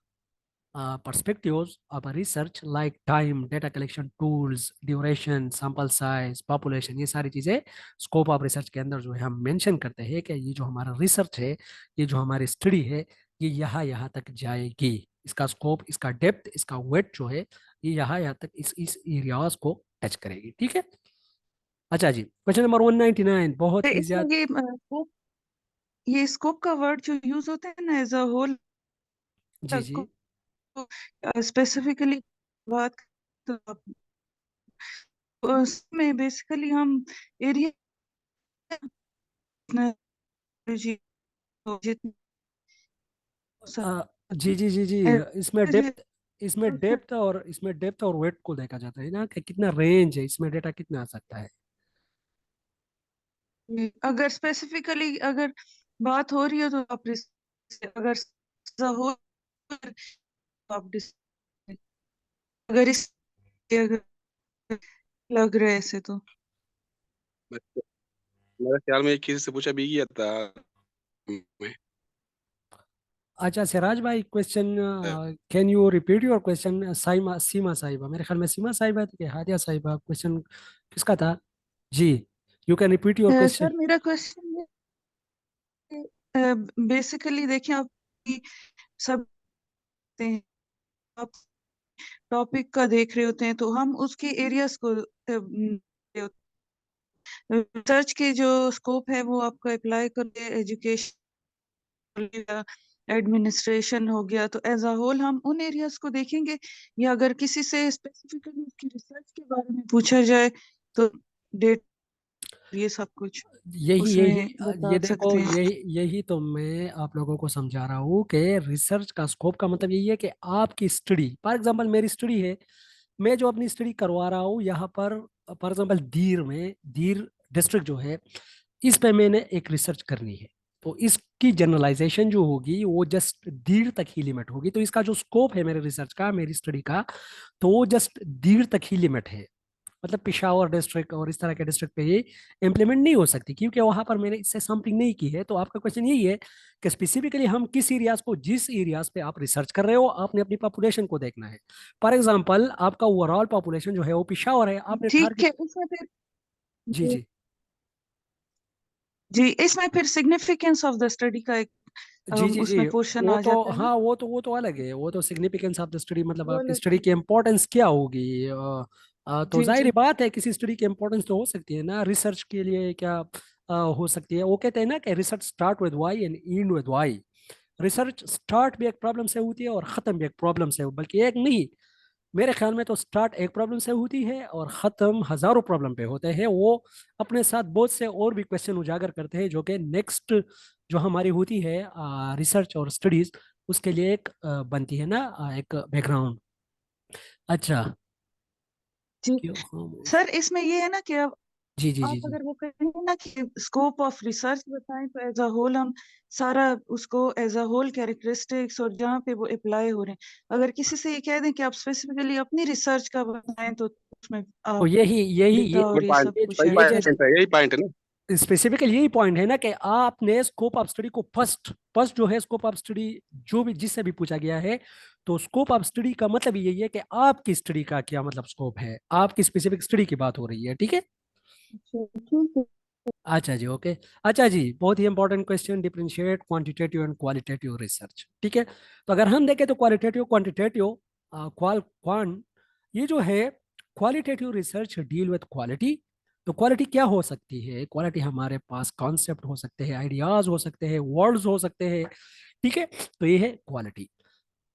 Speaker 1: perspectives of a research like time, data collection tools, duration, sample size, population, ये सारी चीजें स्कोप ऑफ रिसर्च के अंदर जो है हम मेंशन करते हैं कि ये जो हमारा रिसर्च है, ये जो हमारी स्टडी है, ये यहाँ तक जाएगी। इसका स्कोप, इसका डेप्थ, इसका वेट जो है ये यहाँ तक इस एरियाज को टच करेगी। ठीक है, अच्छा जी, क्वेश्चन नंबर 199 बहुत
Speaker 4: तो
Speaker 1: ही
Speaker 4: इसमें
Speaker 1: ज्यादा।
Speaker 4: ये स्कोप का वर्ड जो यूज होता है ना एज अ होल,
Speaker 1: जी जी,
Speaker 4: स्पेसिफिकली बात तो उसमें बेसिकली हम एरिया जितना
Speaker 1: जी जी जी जी, इसमें
Speaker 4: सब
Speaker 1: डेप्थ, इसमें डेप्थ और वेट को देखा जाता है ना कि कितना रेंज है, इसमें डेटा कितना आ सकता है।
Speaker 4: अगर स्पेसिफिकली अगर बात हो रही है तो आप अगर हो आप अगर इस अगर लग रहा है ऐसे तो
Speaker 2: मेरे ख्याल में एक किसी से पूछा भी गया था मैं।
Speaker 1: अच्छा सिराज भाई, question can you repeat your question. Seema साहिबा, मेरे ख्याल में सीमा साहिबा थी कि हादिया साहिबा, क्वेश्चन किसका था जी? You can repeat your question.
Speaker 4: Sir मेरा क्वेश्चन है बेसिकली देखिए आप सब हैं, आप टॉपिक का देख रहे होते हैं तो हम उसके एरियाज को रिसर्च के जो स्कोप है वो आपका अप्लाई कर एजुकेशन एडमिनिस्ट्रेशन हो गया, तो एज अ होल हम उन एरियाज को देखेंगे, या अगर किसी से स्पेसिफिकली उसकी रिसर्च के बारे में पूछा जाए तो डेट ये सब कुछ
Speaker 1: यही यही
Speaker 4: उसमें बता
Speaker 1: ये देखो,
Speaker 4: सकते हैं।
Speaker 1: यही तो मैं आप लोगों को समझा रहा हूँ कि रिसर्च का स्कोप का मतलब यही है कि आपकी स्टडी, फॉर एग्जांपल मेरी स्टडी है, मैं जो अपनी स्टडी करवा रहा हूँ यहाँ पर, फॉर एग्जांपल दीर डिस्ट्रिक्ट जो है, इस पे मैंने एक रिसर्च करनी है, तो इसकी जनरलाइजेशन जो होगी वो जस्ट दीर तक ही लिमिट होगी। तो इसका जो स्कोप है मेरे रिसर्च का, मेरी स्टडी का, तो वो जस्ट दीर तक ही लिमिट है। मतलब पिशावर डिस्ट्रिक्ट और इस तरह के डिस्ट्रिक्ट पे ये इम्प्लीमेंट नहीं हो सकती क्योंकि वहां पर मैंने इससे सैम्पलिंग नहीं की है। तो आपका क्वेश्चन यही है कि स्पेसिफिकली हम किस एरियाज को, जिस एरियाज पे आप रिसर्च कर रहे हो, आपने अपनी पॉपुलेशन को देखना है। फॉर एग्जाम्पल आपका ओवरऑल पॉपुलेशन जो है वो पिशावर है, आपने
Speaker 4: ठीक
Speaker 1: टारगेट।
Speaker 4: है, उसमें फिर
Speaker 1: जी जी
Speaker 4: जी इसमें फिर सिग्निफिकेंस ऑफ द स्टडी का एक
Speaker 1: जी जी जी,
Speaker 4: उसमें पोर्शन
Speaker 1: वो
Speaker 4: आ
Speaker 1: तो
Speaker 4: जाता है ना,
Speaker 1: हाँ, वो तो अलग है, वो तो सिग्निफिकेंस ऑफ द स्टडी, मतलब
Speaker 4: वो
Speaker 1: आपकी
Speaker 4: अलग
Speaker 1: स्टडी
Speaker 4: है।
Speaker 1: की इम्पोर्टेंस क्या होगी। तो
Speaker 4: जी
Speaker 1: जाहिर
Speaker 4: जी
Speaker 1: सी बात है किसी स्टडी की इम्पोर्टेंस तो हो सकती है ना, रिसर्च के लिए क्या हो सकती है। वो कहते हैं ना कि research start with why and end with why. Research start भी एक प्रॉब्लम से होती है और ख़त्म भी एक प्रॉब्लम से, बल्कि एक नहीं, मेरे ख्याल में तो स्टार्ट एक प्रॉब्लम से होती है और ख़त्म हज़ारों प्रॉब्लम पे होते हैं। वो अपने साथ बहुत से और भी क्वेश्चन उजागर करते हैं जो कि नेक्स्ट जो हमारी होती है रिसर्च और स्टडीज़, उसके लिए एक बनती है ना, एक बैकग्राउंड। अच्छा,
Speaker 4: जी
Speaker 1: क्यों खामोश?
Speaker 4: सर इसमें ये है ना कि अब
Speaker 1: जी जी
Speaker 4: आप
Speaker 1: जी जी,
Speaker 4: अगर वो कहेंगे ना कि स्कोप ऑफ रिसर्च बताएं तो एज अ होल हम सारा उसको एज अ होल कैरेक्टरिस्टिक्स और जहाँ पे वो अप्लाई हो रहे हैं, अगर किसी से ये कह दें कि आप स्पेसिफिकली अपनी रिसर्च का बताएं तो उसमें
Speaker 1: तो
Speaker 4: आप
Speaker 1: यही यही
Speaker 4: डेटा
Speaker 2: ये
Speaker 4: और ये
Speaker 2: पॉइंट,
Speaker 4: सब कुछ
Speaker 2: वही
Speaker 1: ये
Speaker 4: ऐड
Speaker 1: जो
Speaker 4: कर
Speaker 2: पॉइंट है, यही पॉइंट है ना।
Speaker 1: स्पेसिफिकली यही पॉइंट है ना कि आपने स्कोप ऑफ स्टडी को फर्स्ट फर्स्ट जो है स्कोप ऑफ स्टडी जो भी जिससे भी पूछा गया है, तो स्कोप ऑफ स्टडी का मतलब यही है कि आपकी स्टडी का क्या मतलब स्कोप है, आपकी स्पेसिफिक स्टडी की बात हो रही है, ठीक है।
Speaker 3: अच्छा, ठीक है।
Speaker 1: अच्छा जी, ओके। अच्छा जी, बहुत ही important question, differentiate quantitative and qualitative research, ठीक है। तो अगर हम देखें तो क्वालिटेटिव क्वांटिटेटिव क्वांट ये जो है, qualitative research deal with quality. तो क्वालिटी क्या हो सकती है? क्वालिटी हमारे पास कॉन्सेप्ट हो सकते हैं, आइडियाज हो सकते हैं, वर्ड्स हो सकते हैं, ठीक है। तो ये है क्वालिटी।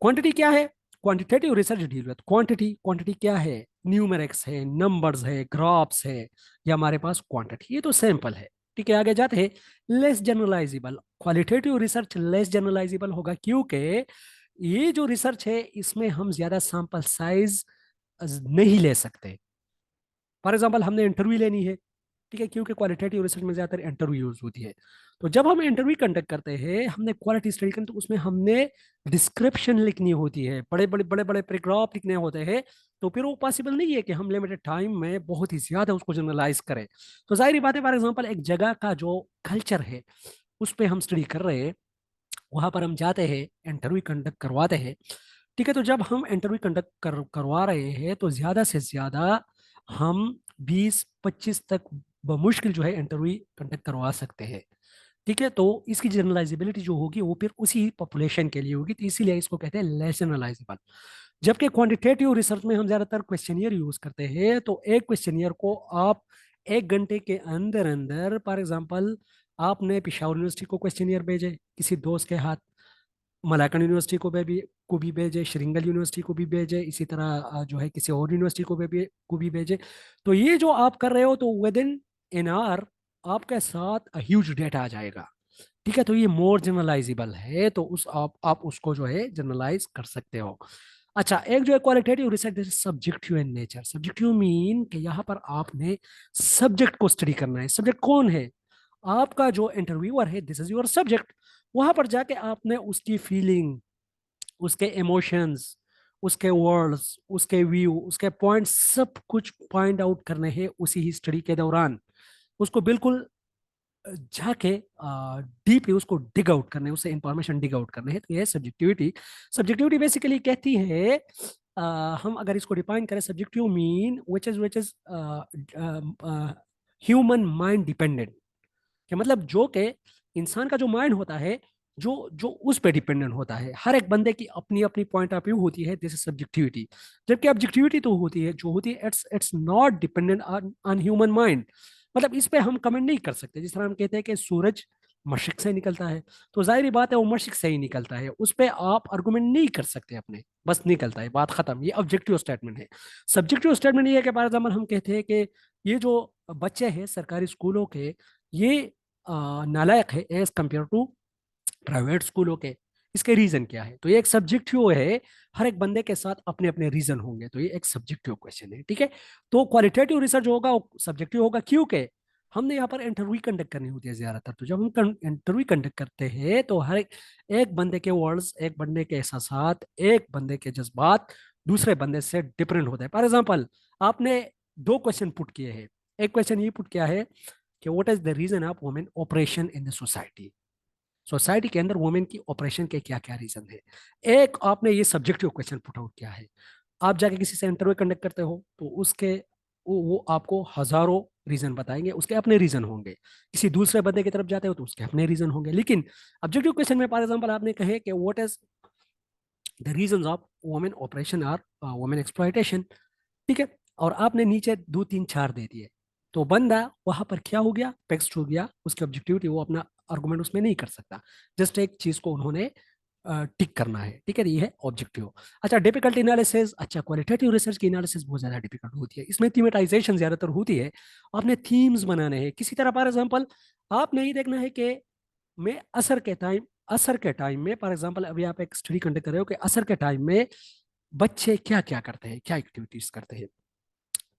Speaker 1: क्वांटिटी क्या है? Quantitative research deal with quantity. Quantity क्या है? न्यूमेरिक्स है, नंबर्स है, ग्राफ्स है, ये हमारे पास क्वांटिटी। ये तो सैंपल है, ठीक है। आगे जाते हैं, लेस जनरलाइजेबल। क्वालिटेटिव रिसर्च लेस जनरलाइजेबल होगा क्योंकि ये जो रिसर्च है इसमें हम ज्यादा सैंपल साइज नहीं ले सकते। फॉर एग्जाम्पल हमने इंटरव्यू लेनी है, ठीक है, क्योंकि क्वालिटेटिव रिसर्च में ज्यादातर इंटरव्यू यूज होती है। तो जब हम इंटरव्यू कंडक्ट करते हैं, हमने क्वालिटी स्टडी करनी, तो उसमें हमने डिस्क्रिप्शन लिखनी होती है, बड़े बड़े पैराग्राफ लिखने होते हैं। तो फिर वो पॉसिबल नहीं है कि हम लिमिटेड टाइम में बहुत ही ज्यादा उसको जनरलाइज करें। तो जाहिर बात है, फॉर एग्जाम्पल एक जगह का जो कल्चर है उस पर हम स्टडी कर रहे हैं, वहां पर हम जाते हैं, इंटरव्यू कंडक्ट करवाते हैं, ठीक है। तो जब हम इंटरव्यू कंडक्ट करवा रहे हैं, तो ज्यादा से ज्यादा हम 20-25 तक बमुश्किल जो है इंटरव्यू कंडक्ट करवा सकते हैं, ठीक है। तो इसकी जनरलाइजेबिलिटी जो होगी वो फिर उसी पॉपुलेशन के लिए होगी, तो इसीलिए इसको कहते हैं लेस जनरलाइजेबल। जबकि क्वांटिटेटिव रिसर्च में हम ज्यादातर क्वेश्चनियर यूज करते हैं, तो एक क्वेश्चनियर को आप 1 घंटे के अंदर अंदर, फॉर एग्जाम्पल आपने पिशावर यूनिवर्सिटी को क्वेश्चनियर भेजे किसी दोस्त के हाथ, मलाकन यूनिवर्सिटी को भी भेजे, श्रृंगल यूनिवर्सिटी को भी भेजे, इसी तरह जो है किसी और यूनिवर्सिटी को भी भेजे। तो ये जो आप कर रहे हो, तो विद इन एन आवर आपके साथ ह्यूज डेटा आ जाएगा, ठीक है। तो ये मोर जनरलाइजेबल है, तो उस आप उसको जो है जनरलाइज कर सकते हो। अच्छा, एक जो है qualitative research subjective in nature. Subjective mean कि यहाँ पर आपने सब्जेक्ट को स्टडी करना है। सब्जेक्ट कौन है? आपका जो इंटरव्यूअर है, दिस इज योर सब्जेक्ट। वहां पर जाके आपने उसकी फीलिंग, उसके इमोशंस, उसके वर्ड्स, उसके व्यू, उसके पॉइंट्स, सब कुछ पॉइंट आउट करने हैं उसी ही स्टडी के दौरान। उसको बिल्कुल जाके डीपली उसको डिग आउट करने, उससे इंफॉर्मेशन डिग आउट करने हैं। तो ये सब्जेक्टिविटी। सब्जेक्टिविटी बेसिकली कहती है, हम अगर इसको डिफाइन करें, subjective mean which is human mind dependent, कि मतलब जो के इंसान का जो माइंड होता है, जो जो उस पर डिपेंडेंट होता है। हर एक बंदे की अपनी अपनी पॉइंट ऑफ व्यू होती है, दिस इज सब्जेक्टिविटी। जबकि ऑब्जेक्टिविटी तो होती है, जो होती है it's not dependent on human mind. मतलब इस पे हम कमेंट नहीं कर सकते। जिस तरह हम कहते हैं कि सूरज मशरिक से निकलता है, तो जाहिर बात है वो मशरिक से ही निकलता है, उस पर आप आर्गुमेंट नहीं कर सकते अपने, बस निकलता है, बात खत्म। ये ऑब्जेक्टिव स्टेटमेंट है। सब्जेक्टिव स्टेटमेंट ये है कि फॉर एग्जाम्पल हम कहते हैं कि ये जो बच्चे हैं सरकारी स्कूलों के, ये नालायक है एज कंपेयर टू प्राइवेट स्कूलों के। इसके रीजन क्या है? तो ये एक सब्जेक्टिव है, हर एक बंदे के साथ अपने अपने रीजन होंगे, तो ये एक सब्जेक्टिव क्वेश्चन है, ठीक है। तो क्वालिटेटिव रिसर्च होगा, सब्जेक्टिव होगा, क्योंकि हमने यहाँ पर इंटरव्यू कंडक्ट करनी होती है ज्यादातर। तो जब हम इंटरव्यू कंडक्ट करते हैं, तो हर एक बंदे के वर्ड्स, एक बंदे के एहसास, एक बंदे के जज्बात दूसरे बंदे से डिफरेंट होते हैं। फॉर एग्जाम्पल, आपने 2 क्वेश्चन पुट किए हैं। एक क्वेश्चन ये पुट किया है कि what is the reason of women operation in the society. Society के अंदर वुमेन की ऑपरेशन के क्या क्या रीजन है। एक आपने ये सब्जेक्टिव क्वेश्चन पुट आउट किया है। आप जाके किसी से इंटरव्यू कंडक्ट करते हो, तो उसके वो आपको हजारों रीजन बताएंगे, उसके अपने रीजन होंगे। किसी दूसरे बंदे की तरफ जाते हो तो उसके अपने रीजन होंगे। लेकिन ऑब्जेक्टिव क्वेश्चन में फॉर एग्जाम्पल आपने कहे कि what is the reason of women operation और वुमेन एक्सप्लॉयटेशन, ठीक है। और आपने नीचे 2 3 4 दे दिए, तो बंदा वहां पर क्या हो गया, टेक्स्ट हो गया, उसकी ऑब्जेक्टिविटी, वो अपना आर्गुमेंट उसमें नहीं कर सकता। जस्ट एक चीज को उन्होंने टिक करना है, ठीक है। ये है ऑब्जेक्टिव। अच्छा, डिफिकल्ट एनालिसिस। अच्छा, क्वालिटेटिव रिसर्च की एनालिसिस बहुत ज्यादा डिफिकल्ट होती है, इसमें थीमेटाइजेशन ज्यादातर होती है। आपने थीम्स बनाने हैं किसी तरह। फॉर एग्जाम्पल, आपने ये देखना है कि मैं असर के टाइम में, फॉर एग्जाम्पल अभी आप एक स्टडी कंडक्ट कर रहे हो कि असर के टाइम में बच्चे क्या क्या करते हैं, क्या एक्टिविटीज करते हैं।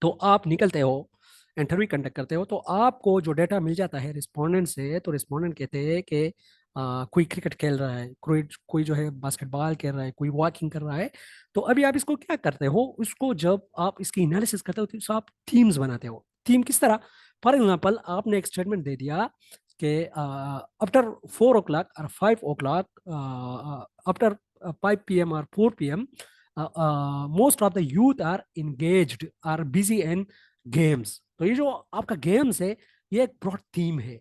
Speaker 1: तो आप निकलते हो, इंटरव्यू कंडक्ट करते हो, तो आपको जो डेटा मिल जाता है रिस्पोंडेंट से, तो रिस्पोंडेंट कहते हैं कि कोई क्रिकेट खेल रहा है, कोई कोई जो है बास्केटबॉल खेल रहा है, कोई वॉकिंग कर रहा है। तो अभी आप इसको क्या करते हो, उसको जब आप इसकी एनालिसिस करते हो, तो आप थीम्स बनाते हो। थीम किस तरह, फॉर एग्जाम्पल आपने एक स्टेटमेंट दे दिया कि आफ्टर 4 o'clock और 5 o'clock, आफ्टर 5 p.m. और 4 p.m. Most of the youth are engaged, are busy in games. तो ये जो आपका गेम्स है ये एक ब्रॉड थीम है,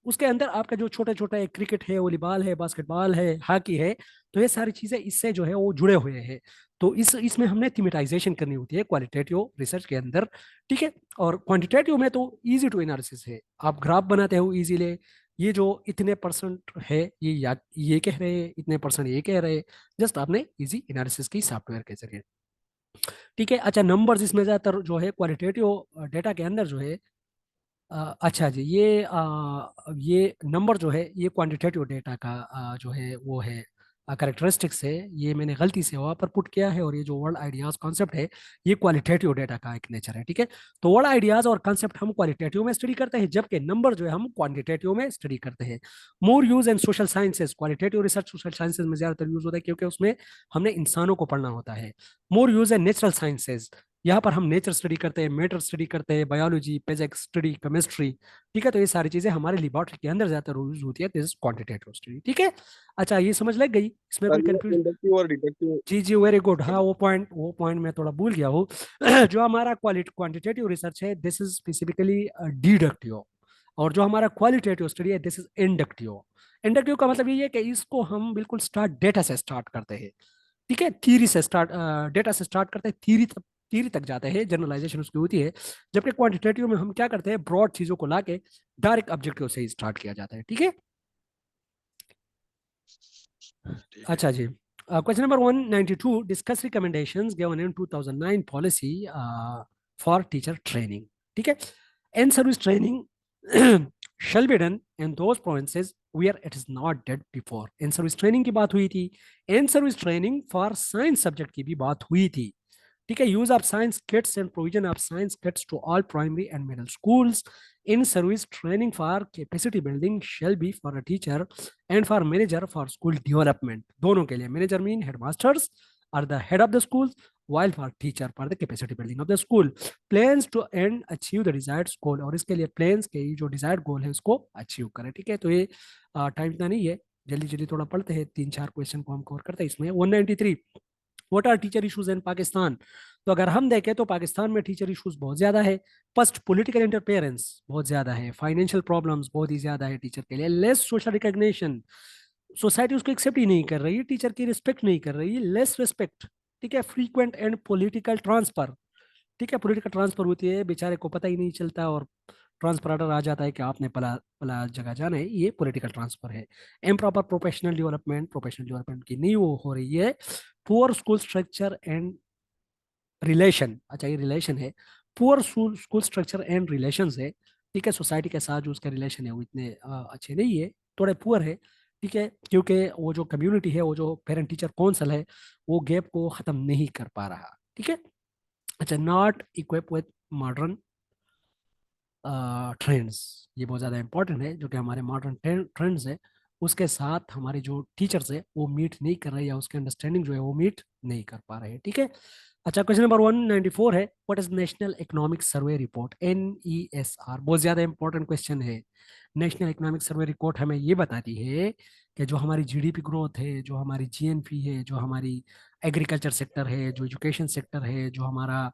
Speaker 1: उसके अंदर आपका जो छोटे छोटे क्रिकेट है, वॉलीबॉल है, बास्केटबॉल है, हॉकी है, तो ये सारी चीजें इससे जो है वो जुड़े हुए हैं। तो इसमें हमने थीमेटाइजेशन करनी होती है क्वालिटेटिव रिसर्च के अंदर, ठीक है। और क्वांटिटेटिव में तो इजी टू एनालिसिस है, आप ग्राफ बनाते हो इजीली, ये जो इतने परसेंट है ये याद ये कह रहे हैं, इतने परसेंट ये कह रहे हैं, जस्ट आपने इजी एनालिसिस की सॉफ्टवेयर के जरिए, ठीक है। अच्छा, नंबर्स इसमें ज्यादातर जो है क्वालिटेटिव डेटा के अंदर जो है, अच्छा जी, ये नंबर जो है ये क्वांटिटेटिव डेटा का जो है वो है करेक्टरिस्टिक्स है, ये मैंने गलती से वहाँ पर पुट किया है। और ये जो वर्ल्ड आइडियाज कॉन्सेप्ट है ये क्वालिटेटिव डेटा का एक नेचर है, ठीक है। तो वर्ल्ड आइडियाज और कॉन्सेप्ट हम क्वालिटेटिव में स्टडी करते हैं, जबकि नंबर जो है हम क्वांटिटेटिव में स्टडी करते हैं। More use in social sciences, qualitative research social sciences में ज्यादातर यूज होता है क्योंकि उसमें हमने इंसानों को पढ़ना होता है। मोर यूज इन नेचुरल साइंसेज, यहाँ पर हम नेचर स्टडी करते हैं, मैटर स्टडी करते हैं, बायोलॉजी, फिजिक्स स्टडी, केमिस्ट्री, ठीक है। तो ये सारी चीजें हमारे लेबोरेटरी के अंदर ज्यादातर यूज होती है, दिस इज क्वांटिटेटिव स्टडी, ठीक है। अच्छा, ये समझ लग गई, इसमें कोई
Speaker 2: सर ये
Speaker 1: कंफ्यूजन?
Speaker 2: इंडक्टिव और डिडक्टिव।
Speaker 1: जी जी, वेरी गुड। हाँ, वो पॉइंट मैं थोड़ा भूल गया हूँ। जो हमारा क्वांटिटेटिव रिसर्च है दिस इज स्पेसिफिकली डिडक्टिव, और जो हमारा क्वालिटेटिव स्टडी है दिस इज इंडक्टिव। इंडक्टिव का मतलब ये है कि इसको हम बिल्कुल स्टार्ट डेटा से स्टार्ट करते हैं, ठीक है, थीरी से स्टार्ट, डेटा से स्टार्ट करते हैं, थीरी तक जाते हैं, जनरलाइजेशन उसकी होती है। जबकि क्वांटिटेटिव में हम क्या करते हैं, ब्रॉड चीजों को लाके डायरेक्ट ऑब्जेक्टिव से ही स्टार्ट किया जाता है, ठीक है।
Speaker 2: ठीक है।
Speaker 1: अच्छा जी, question number 192, discuss recommendations given in 2009 policy for teacher training, ठीक है। In service training shall be done in those provinces where it is not did before। In service training की बात हुई थी, in service training for science subject की भी बात हुई थी, ठीक है। Use of science kits and provision of science kits to all primary and middle schools in service training for capacity building shall be for a teacher and for manager for school development, दोनों के लिए। Manager mean headmasters are the head of the school, while for teacher for the capacity building of the school, plans to end achieve the desired goal, और इसके लिए plans के जो desired goal है उसको अचीव करें, ठीक है। तो ये टाइम इतना नहीं है, जल्दी जल्दी थोड़ा पढ़ते हैं, 3-4 क्वेश्चन को हम कवर करते हैं इसमें। 193, what are teacher issues in Pakistan. तो अगर हम देखें तो पाकिस्तान में टीचर इश्यूज बहुत ज्यादा है। फर्स्ट, पॉलिटिकल इंटरफेरेंस बहुत ज्यादा है, फाइनेंशियल प्रॉब्लम्स बहुत ही ज्यादा है टीचर के लिए, लेस सोशल रिकॉग्निशन, सोसाइटी उसको एक्सेप्ट ही नहीं कर रही है, टीचर की रिस्पेक्ट नहीं कर रही है, लेस रिस्पेक्ट, ठीक है। फ्रीक्वेंट एंड पॉलिटिकल ट्रांसफर, ठीक है, पॉलिटिकल ट्रांसफर होती है, बेचारे को पता ही नहीं चलता और ट्रांसफर ऑर्डर आ जाता है कि आपने पला पला जगह जाना है, ये पॉलिटिकल ट्रांसफर है। इम्प्रॉपर प्रोफेशनल डेवलपमेंट की नहीं वो हो रही है। Poor school structure and relation, अच्छा ये रिलेशन है, poor school structure and relation है, ठीक है। सोसाइटी के साथ जो उसका रिलेशन है वो इतने अच्छे नहीं है, थोड़े पुअर है, ठीक है, क्योंकि वो जो कम्युनिटी है, वो जो पेरेंट टीचर काउंसिल है, वो गैप को खत्म नहीं कर पा रहा, ठीक है। अच्छा, not equip with modern trends, ये बहुत ज़्यादा इंपॉर्टेंट है, जो कि हमारे मॉडर्न ट्रेंड्स है उसके साथ हमारे जो टीचर्स है वो मीट नहीं कर रहे, या उसके अंडरस्टैंडिंग जो है वो मीट नहीं कर पा रहे हैं, ठीक है। अच्छा, क्वेश्चन नंबर 194 है, what is national economic survey report, NESR, बहुत ज्यादा इंपॉर्टेंट क्वेश्चन है। नेशनल इकोनॉमिक सर्वे रिपोर्ट हमें ये बताती है कि जो हमारी GDP ग्रोथ है, जो हमारी GNP है, जो हमारी एग्रीकल्चर सेक्टर है, जो एजुकेशन सेक्टर है, जो हमारा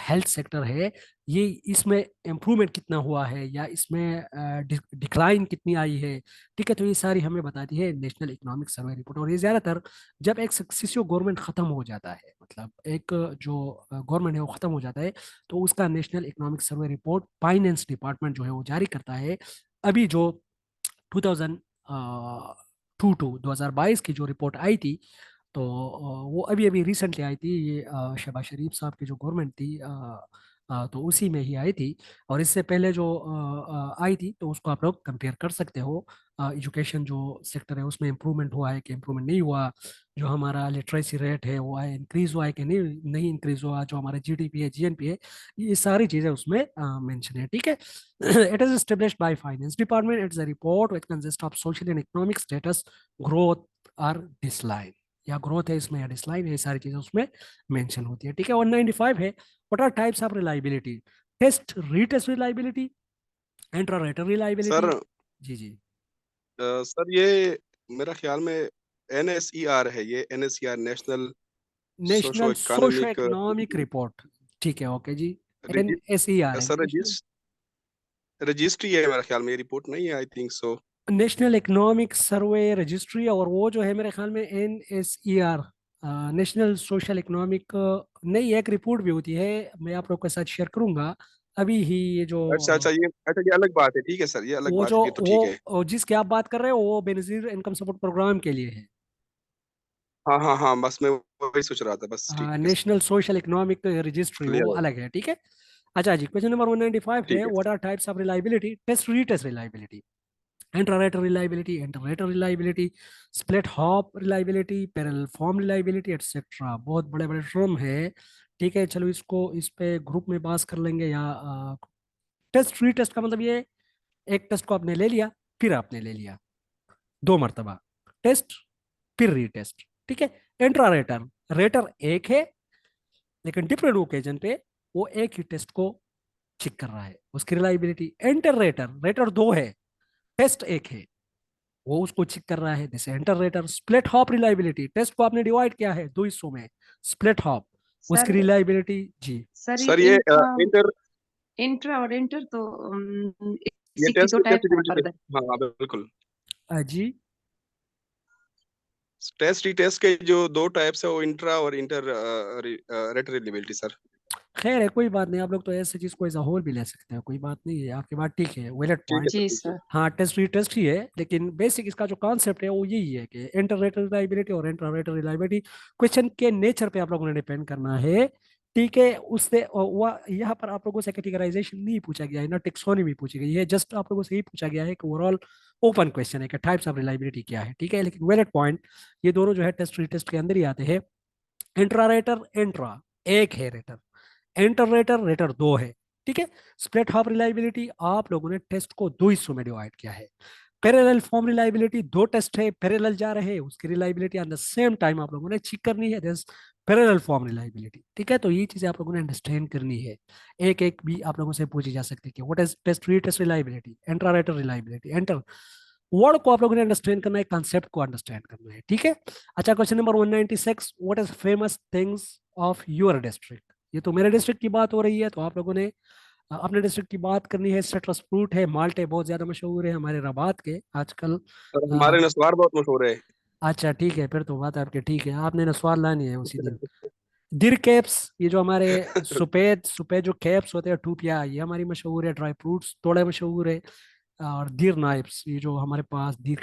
Speaker 1: हेल्थ सेक्टर है, ये इसमें इम्प्रूवमेंट कितना हुआ है या इसमें डिक्लाइन कितनी आई है, ठीक है। तो ये सारी हमें बताती है नेशनल इकोनॉमिक सर्वे रिपोर्ट। और ये ज़्यादातर जब एक सक्सेसिव गवर्नमेंट ख़त्म हो जाता है, मतलब एक जो गवर्नमेंट है वो ख़त्म हो जाता है, तो उसका national economic survey report finance department जो है वो जारी करता है। अभी जो 2022 की जो रिपोर्ट आई थी, तो वो अभी अभी रिसेंटली आई थी, ये शहबाज शरीफ साहब की जो गवर्नमेंट थी, तो उसी में ही आई थी। और इससे पहले जो आई थी तो उसको आप लोग कंपेयर कर सकते हो। एजुकेशन जो सेक्टर है उसमें इम्प्रूवमेंट हुआ है कि इम्प्रूवमेंट नहीं हुआ, जो हमारा लिटरेसी रेट है वो है इंक्रीज हुआ है कि नहीं नहीं इंक्रीज हुआ, जो हमारा GDP है, GNP है, ये सारी चीज़ें उसमें मेंशन है, ठीक है। It is established by finance department, it's a report which consist of social and economic status, growth और डिसलाइन, या ग्रोथ है इसमें या डिसलाइन है, ये सारी चीजें उसमें मेंशन होती है, ठीक है। 195 है, what are types of reliability. Test retest reliability, intra rater reliability.
Speaker 2: Sir
Speaker 1: जी जी,
Speaker 2: सर ये मेरा ख्याल में NSER है, ये NSER national socio
Speaker 1: national socio
Speaker 2: economic
Speaker 1: economic report, ठीक है, ओके जी, NSER है,
Speaker 2: सर रजिस्ट्री है मेरा ख्याल में, ये रिपोर्ट नहीं है, I think so.
Speaker 1: National economic survey registry, और वो जो है मेरे ख्याल में NSER, नेशनल सोशल इकोनॉमिक, नई एक रिपोर्ट भी होती है, मैं आप लोग के साथ शेयर करूंगा अभी ही। ये जो
Speaker 2: अच्छा ये अलग बात है, ठीक है सर, ये अलग
Speaker 1: वो
Speaker 2: बात
Speaker 1: जो
Speaker 2: है, फिर तो ठीक है।
Speaker 1: वो जिसके आप बात कर रहे हो वो बेनजीर इनकम सपोर्ट प्रोग्राम के लिए है।
Speaker 2: हाँ हाँ हाँ, बस मैं वही सोच रहा था, बस ठीक है
Speaker 1: नेशनल सोशल इकोनॉमिक रजिस्ट्री वो
Speaker 2: क्लियर,
Speaker 1: अलग है, ठीक है। अच्छा जी, क्वेश्चन नंबर 195 है,
Speaker 2: ठीक है।
Speaker 1: What are types of reliability? Test retest reliability, inter rater reliability, inter rater reliability, split hop reliability, parallel form reliability, etcetera. बहुत बड़े बड़े टर्म है, ठीक है। चलो इसको इस पे ग्रुप में पास कर लेंगे, या टेस्ट रीटेस्ट का मतलब ये, एक टेस्ट को आपने ले लिया, फिर आपने ले लिया दो मरतबा, टेस्ट फिर रीटेस्ट, ठीक है। इंट्रा रेटर, रेटर एक है लेकिन डिफरेंट ओकेजन पे वो एक ही टेस्ट को चेक कर रहा है, उसकी रिलायबिलिटी। एंटर रेटर, रेटर दो है, टेस्ट एक है, वो उसको चेक कर रहा है, जैसे enter rater. Split hop reliability, टेस्ट को आपने डिवाइड किया है दो हिस्सों में, स्प्लिट हॉप, उसकी
Speaker 3: सर
Speaker 1: रिलायबिलिटी जी।
Speaker 3: सर ये
Speaker 2: सर ये
Speaker 3: इंट्रा
Speaker 2: इंटर
Speaker 3: इंट्रा और इंटर तो
Speaker 2: ये
Speaker 3: इसी की
Speaker 2: टेस्ट
Speaker 3: तो टाइप है
Speaker 2: टेस्ट
Speaker 3: फर्दर।
Speaker 2: हाँ हाँ बिल्कुल।
Speaker 1: जी,
Speaker 2: टेस्ट रीटेस्ट के जो दो टाइप्स है, वो इंट्रा और इंटर रेटरेबिलिटी सर।
Speaker 1: खैर है, कोई बात नहीं, आप लोग तो ऐसे चीज को एज अ होल भी ले सकते हैं, कोई बात नहीं है, आपकी बात ठीक है, वैलिड
Speaker 2: ठीक है
Speaker 1: पॉइंट।
Speaker 2: सर,
Speaker 3: जी
Speaker 2: ठीक है।
Speaker 3: सर।
Speaker 1: हाँ, टेस्ट रीटेस्ट ही है, लेकिन बेसिक इसका जो कॉन्सेप्ट है वो यही है कि इंटर रेटर रिलायबिलिटी और इंटर रेटर रिलायबिलिटी क्वेश्चन के नेचर पे आप लोगों ने डिपेंड करना है, ठीक है। उससे यहाँ पर आप लोगों से कैटेगराइजेशन नहीं पूछा गया है, ना टेक्सोनॉमी पूछी गई है, जस्ट आप लोगों से ही पूछा गया है कि ओवरऑल ओपन क्वेश्चन है कि टाइप्स ऑफ रिलायबिलिटी क्या है, ठीक है। लेकिन वैलिड पॉइंट, ये दोनों जो है टेस्ट रीटेस्ट के अंदर ही आते हैं। इंट्रा रेटर, इंट्रा एक है रेटर, एंटर रेटर, रेटर दो है, ठीक है। स्प्लिट हाफ रिलायबिलिटी, आप लोगों ने टेस्ट को दो हिस्सों में डिवाइड किया है। पैरेलल फॉर्म रिलायबिलिटी, दो टेस्ट है, पैरेलल जा रहे हैं, उसकी reliability at the same time आप लोगों ने चेक करनी है, दिस पैरेलल फॉर्म रिलायबिलिटी, ठीक है। तो ये चीजें आप लोगों ने अंडरस्टैंड करनी है, एक एक भी आप लोगों से पूछी जा सकती है कि what is test retest reliability, intra rater reliability, enter word को आप लोगों ने अंडरस्टैंड करना है, कॉन्सेप्ट को अंडरस्टैंड करना है, ठीक है। अच्छा, question number 196, what is famous things of your district? ये तो मेरे डिस्ट्रिक्ट की बात हो रही है, तो आप लोगों ने अपने डिस्ट्रिक्ट की बात करनी है। सिट्रस फ्रूट है, माल्टे बहुत ज्यादा मशहूर है हमारे रबात के आजकल।
Speaker 2: सर
Speaker 1: अ,
Speaker 2: हमारे नस्वार बहुत मशहूर है।
Speaker 1: अच्छा ठीक है, फिर तो बात आपकी ठीक है, आपने नस्वार लानी है उसी दिन। दिर कैप्स, ये जो हमारे सफेद सफेद जो कैप्स होते हैं टूपिया, ये हमारी मशहूर है। ड्राई फ्रूट्स थोड़े मशहूर है। और दीर नाइप्स, ये जो हमारे पास दीर के